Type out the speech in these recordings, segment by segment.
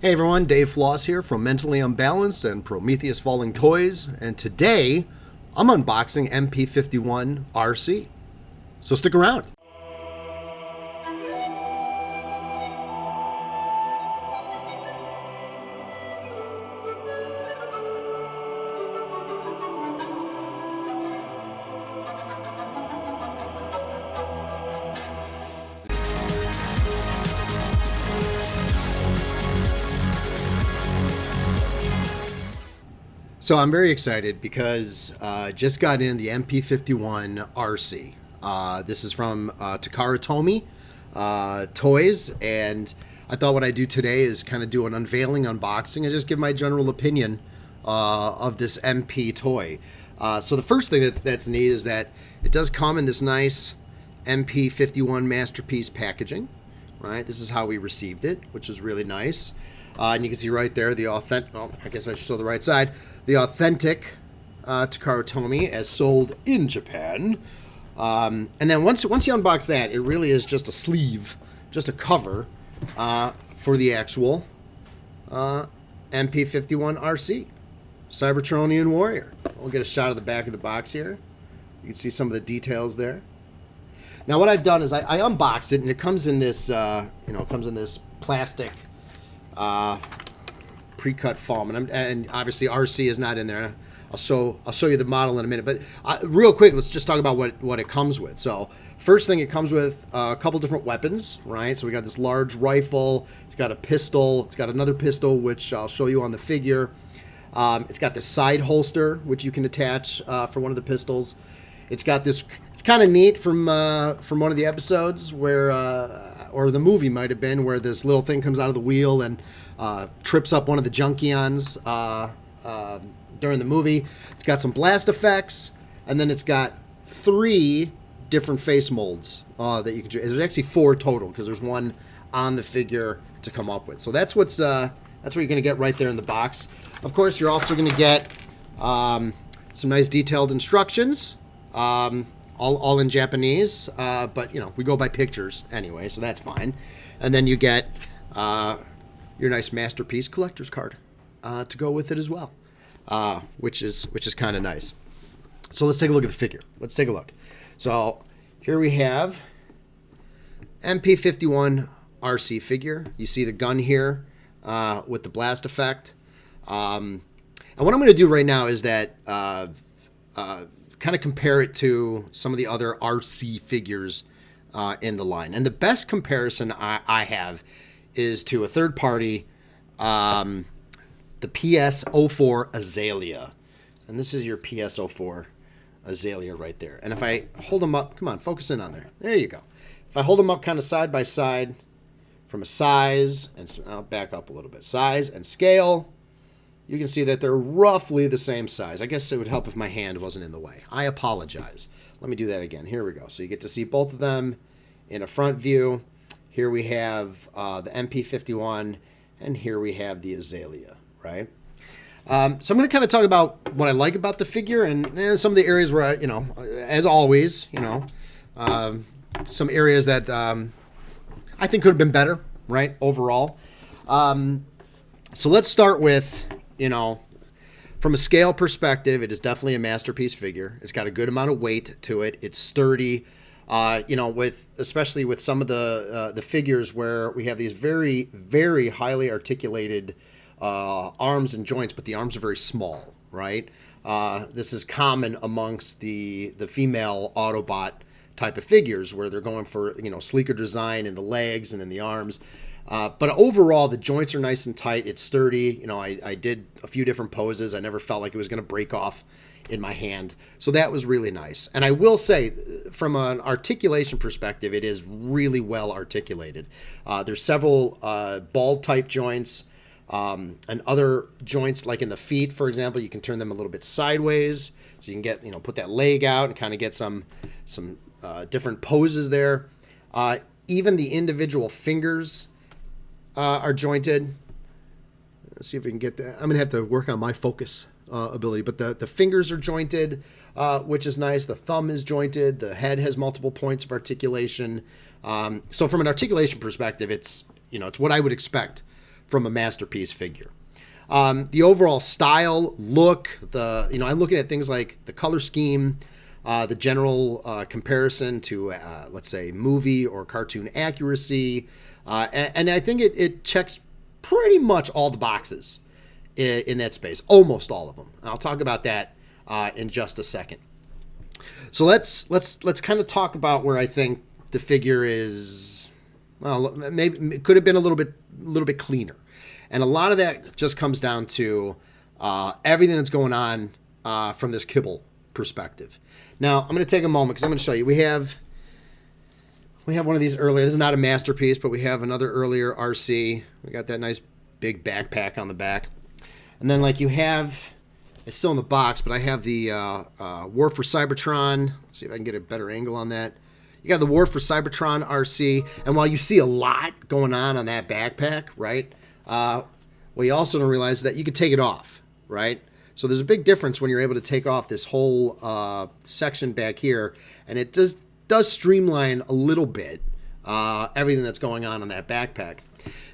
Hey everyone, Dave Floss here from Mentally Unbalanced and Prometheus Falling Toys, and today I'm unboxing MP51 RC. So stick around. So I'm very excited because I just got in the MP51 RC. This is from Takara Tomy Toys, and I thought what I'd do today is kind of do an unveiling unboxing and just give my general opinion of this MP toy. So the first thing that's neat is that it does come in this nice MP51 Masterpiece packaging. Right, this is how we received it, which is really nice. And you can see right there the authentic. Oh, I guess I should show the right side. The authentic Takara Tomy as sold in Japan. And then once you unbox that, it really is just a sleeve, just a cover for the actual MP51 RC Cybertronian Warrior. We'll get a shot of the back of the box here. You can see some of the details there. Now what I've done is I unboxed it, and it comes in this it comes in this plastic pre-cut foam, and obviously RC is not in there. I'll show you the model in a minute, but real quick, let's just talk about what it comes with. So first thing, it comes with a couple different weapons, right? So we got this large rifle. It's got a pistol. It's got another pistol, which I'll show you on the figure. It's got this side holster, which you can attach for one of the pistols. It's got this. It's kind of neat from one of the episodes where, or the movie might have been, where this little thing comes out of the wheel and trips up one of the Junkions during the movie. It's got some blast effects, and then it's got 3 different face molds that you can do. There's actually 4 total because there's one on the figure to come up with. So that's what you're going to get right there in the box. Of course, you're also going to get some nice detailed instructions. All in Japanese, but we go by pictures anyway, so that's fine. And then you get your nice Masterpiece collector's card to go with it as well, which is kind of nice. So let's take a look at the figure. Let's take a look. So here we have MP51 RC figure. You see the gun here with the blast effect. And what I'm going to do right now is that kind of compare it to some of the other RC figures in the line. And the best comparison I have is to a third party, the PS04 Azalea. And this is your PS04 Azalea right there. And if I hold them up, come on, focus in on there. There you go. If I hold them up kind of side by side from a size, and I'll back up a little bit, size and scale, you can see that they're roughly the same size. I guess it would help if my hand wasn't in the way. I apologize. Let me do that again. Here we go. So you get to see both of them in a front view. Here we have the MP51, and here we have the Azalea, right? So I'm going to kind of talk about what I like about the figure and some of the areas where, as always, some areas that I think could have been better, right, overall. So let's start with, from a scale perspective, it is definitely a Masterpiece figure. It's got a good amount of weight to it. It's sturdy. Especially with some of the figures where we have these very, very highly articulated arms and joints, but the arms are very small, right? This is common amongst the female Autobot type of figures where they're going for, sleeker design in the legs and in the arms. But overall, the joints are nice and tight. It's sturdy. I did a few different poses. I never felt like it was going to break off in my hand. So that was really nice. And I will say, from an articulation perspective, it is really well articulated. There's several ball type joints and other joints, like in the feet, for example. You can turn them a little bit sideways. So you can get, put that leg out and kind of get some different poses there. Even the individual fingers are jointed. Let's see if we can get that. I'm going to have to work on my focus ability, but the fingers are jointed, which is nice. The thumb is jointed. The head has multiple points of articulation. So from an articulation perspective, it's what I would expect from a Masterpiece figure. The overall style, look, I'm looking at things like the color scheme, the general comparison to, let's say, movie or cartoon accuracy. And I think it checks pretty much all the boxes in that space, almost all of them. And I'll talk about that in just a second. So let's kind of talk about where I think the figure is. Well, maybe it could have been a little bit cleaner, and a lot of that just comes down to everything that's going on from this kibble perspective. Now I'm going to take a moment because I'm going to show you. We have one of these earlier. This is not a Masterpiece, but we have another earlier RC. We got that nice big backpack on the back, and then like you have. It's still in the box, but I have the War for Cybertron. Let's see if I can get a better angle on that. You got the War for Cybertron RC, and while you see a lot going on that backpack, right? Well, you also don't realize that you can take it off, right? So there's a big difference when you're able to take off this whole section back here, and it does streamline a little bit everything that's going on that backpack.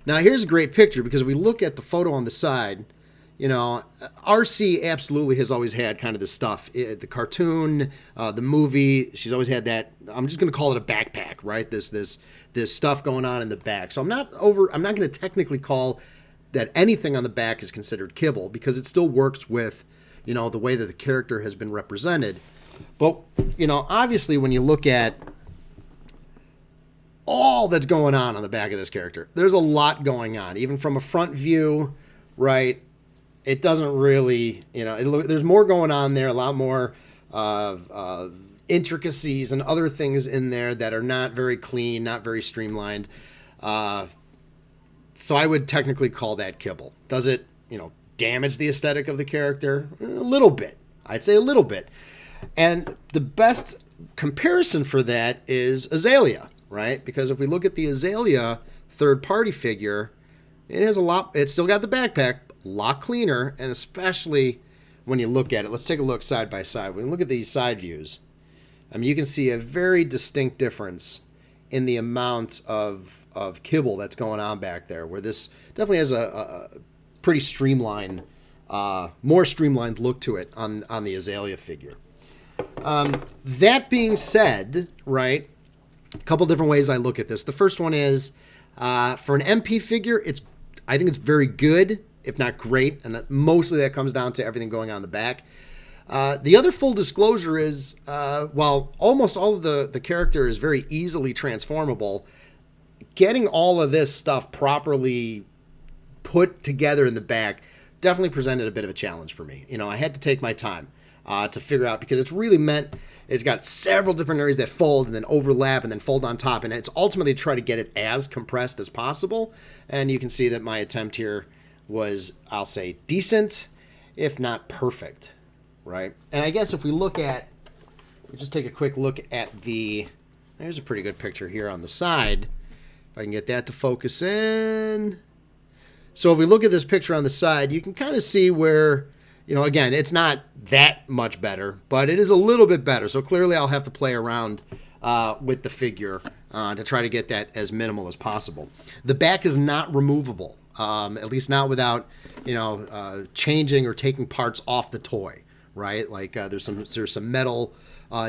Now here's a great picture because if we look at the photo on the side. RC absolutely has always had kind of this stuff. The cartoon, the movie, she's always had that. I'm just going to call it a backpack, right? This stuff going on in the back. So I'm not going to technically call that anything on the back is considered kibble because it still works with, the way that the character has been represented. But, obviously when you look at all that's going on the back of this character, there's a lot going on, even from a front view, right? It doesn't really, there's more going on there, a lot more intricacies and other things in there that are not very clean, not very streamlined. So I would technically call that kibble. Does it, damage the aesthetic of the character? A little bit. I'd say a little bit. And the best comparison for that is Azalea, right? Because if we look at the Azalea third-party figure, it's still got the backpack, a lot cleaner, and especially when you look at it. Let's take a look side by side. When we look at these side views, you can see a very distinct difference in the amount of kibble that's going on back there, where this definitely has a pretty streamlined, more streamlined look to it on the Azalea figure. That being said, right, a couple different ways I look at this. The first one is, for an MP figure, I think it's very good, if not great, and mostly that comes down to everything going on in the back. The other full disclosure is, while almost all of the character is very easily transformable, getting all of this stuff properly put together in the back definitely presented a bit of a challenge for me. I had to take my time to figure out, because it's got several different areas that fold and then overlap and then fold on top, and it's ultimately try to get it as compressed as possible. And you can see that my attempt here was, I'll say, decent, if not perfect, right? And I guess if we just take a quick look at there's a pretty good picture here on the side. If I can get that to focus in. So if we look at this picture on the side, you can kind of see where, again, it's not that much better, but it is a little bit better. So clearly I'll have to play around with the figure to try to get that as minimal as possible. The back is not removable. At least not without, changing or taking parts off the toy, right? Like there's some metal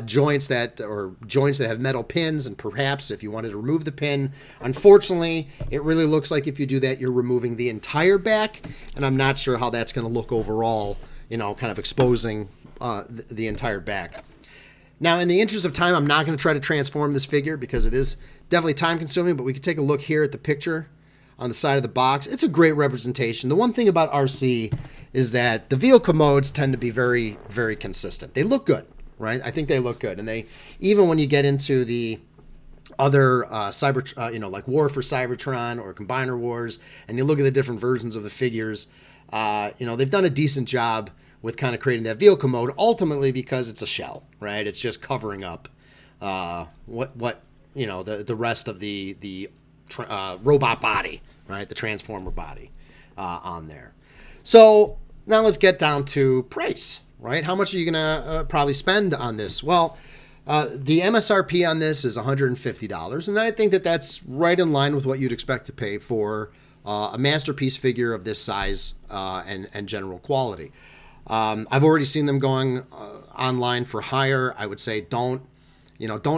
joints that have metal pins, and perhaps if you wanted to remove the pin, unfortunately, it really looks like if you do that, you're removing the entire back, and I'm not sure how that's going to look overall, kind of exposing the entire back. Now, in the interest of time, I'm not going to try to transform this figure because it is definitely time consuming, but we can take a look here at the picture on the side of the box. It's a great representation. The one thing about RC is that the vehicle modes tend to be very, very consistent. They look good, right? I think they look good. And they, even when you get into the other like War for Cybertron or Combiner Wars, and you look at the different versions of the figures, they've done a decent job with kind of creating that vehicle mode, ultimately because it's a shell, right? It's just covering up the rest of the robot body, right? The Transformer body on there. So now let's get down to price, right? How much are you going to probably spend on this? Well, the MSRP on this is $150, and I think that that's right in line with what you'd expect to pay for a masterpiece figure of this size and general quality. I've already seen them going online for hire. I would say don't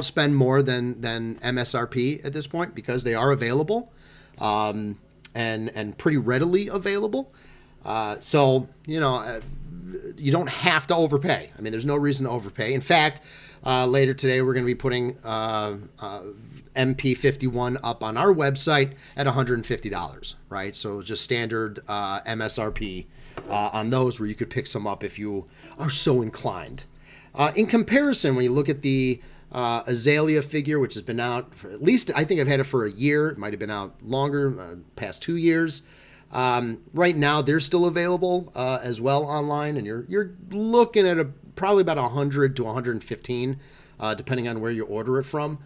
spend more than MSRP at this point, because they are available and pretty readily available. So you don't have to overpay. I mean, there's no reason to overpay. In fact, later today we're going to be putting MP51 up on our website at $150, right? So just standard MSRP on those, where you could pick some up if you are so inclined. In comparison, when you look at the Azalea figure, which has been out for at least, I think I've had it for a year. It might have been out longer, past 2 years. Right now, they're still available as well online, and you're looking at probably about 100 to 115, depending on where you order it from.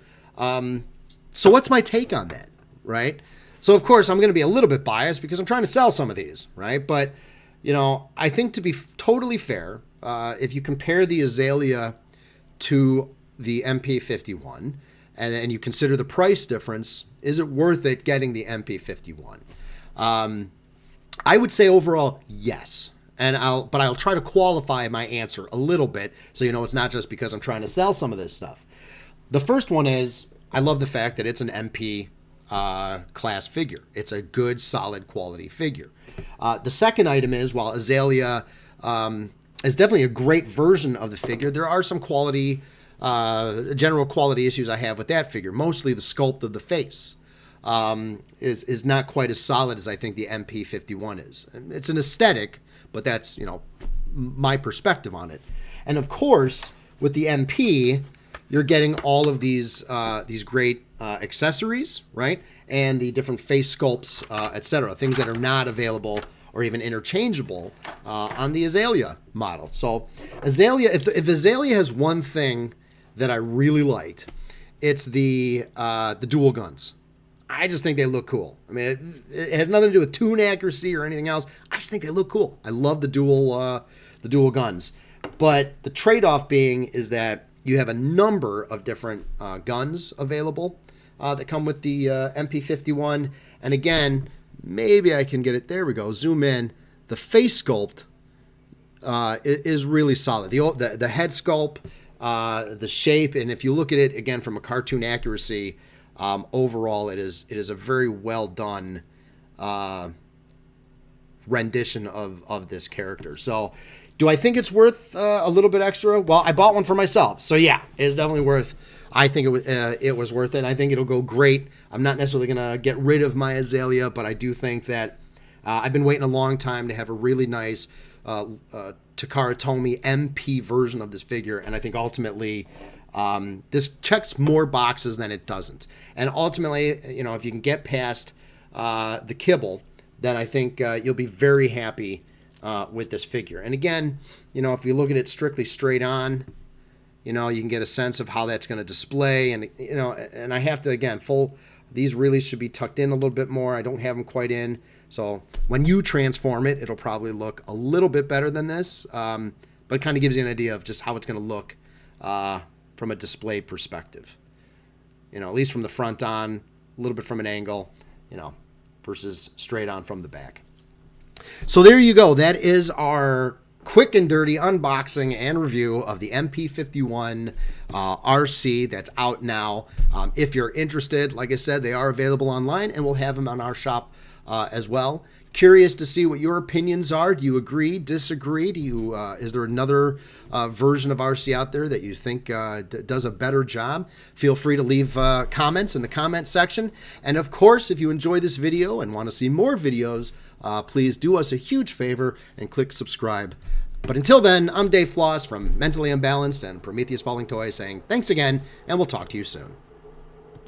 So what's my take on that, right? So of course I'm going to be a little bit biased because I'm trying to sell some of these, right? But I think, to be totally fair, if you compare the Azalea to the MP51, and you consider the price difference, is it worth it getting the MP51? I would say overall, yes. But I'll try to qualify my answer a little bit, so it's not just because I'm trying to sell some of this stuff. The first one is, I love the fact that it's an MP class figure. It's a good, solid quality figure. The second item is, while Azalea is definitely a great version of the figure, there are some general quality issues I have with that figure. Mostly the sculpt of the face is not quite as solid as I think the MP51 is. It's an aesthetic, but that's my perspective on it. And of course, with the MP, you're getting all of these great accessories, right? And the different face sculpts, etc. Things that are not available or even interchangeable on the Azalea model. So Azalea, if Azalea has one thing that I really liked, it's the dual guns. I just think they look cool. I mean, it has nothing to do with tune accuracy or anything else. I just think they look cool. I love the dual guns. But the trade-off being is that you have a number of different guns available that come with the MP51. And again, maybe I can get it. There we go. Zoom in. The face sculpt is really solid. The head sculpt, the shape, and if you look at it again from a cartoon accuracy, overall it is a very well done rendition of this character. So do I think it's worth a little bit extra? Well, I bought one for myself, so yeah, it's definitely worth. I think it was worth it. I think it'll go great. I'm not necessarily going to get rid of my Azalea, but I do think that I've been waiting a long time to have a really nice Takara Tomy MP version of this figure, and I think ultimately this checks more boxes than it doesn't. And ultimately, if you can get past the kibble, then I think you'll be very happy with this figure. And again, if you look at it strictly straight on, you can get a sense of how that's going to display. And, and I have to, again, these really should be tucked in a little bit more. I don't have them quite in. So when you transform it, it'll probably look a little bit better than this. But it kind of gives you an idea of just how it's going to look from a display perspective. At least from the front on, a little bit from an angle, versus straight on from the back. So there you go. That is our quick and dirty unboxing and review of the MP51 RC that's out now. If you're interested, like I said, they are available online, and we'll have them on our shop as well. Curious to see what your opinions are. Do you agree, disagree? Is there another version of RC out there that you think does a better job? Feel free to leave comments in the comment section. And of course, if you enjoy this video and want to see more videos, please do us a huge favor and click subscribe. But until then, I'm Dave Floss from Mentally Unbalanced and Prometheus Falling Toys saying thanks again, and we'll talk to you soon.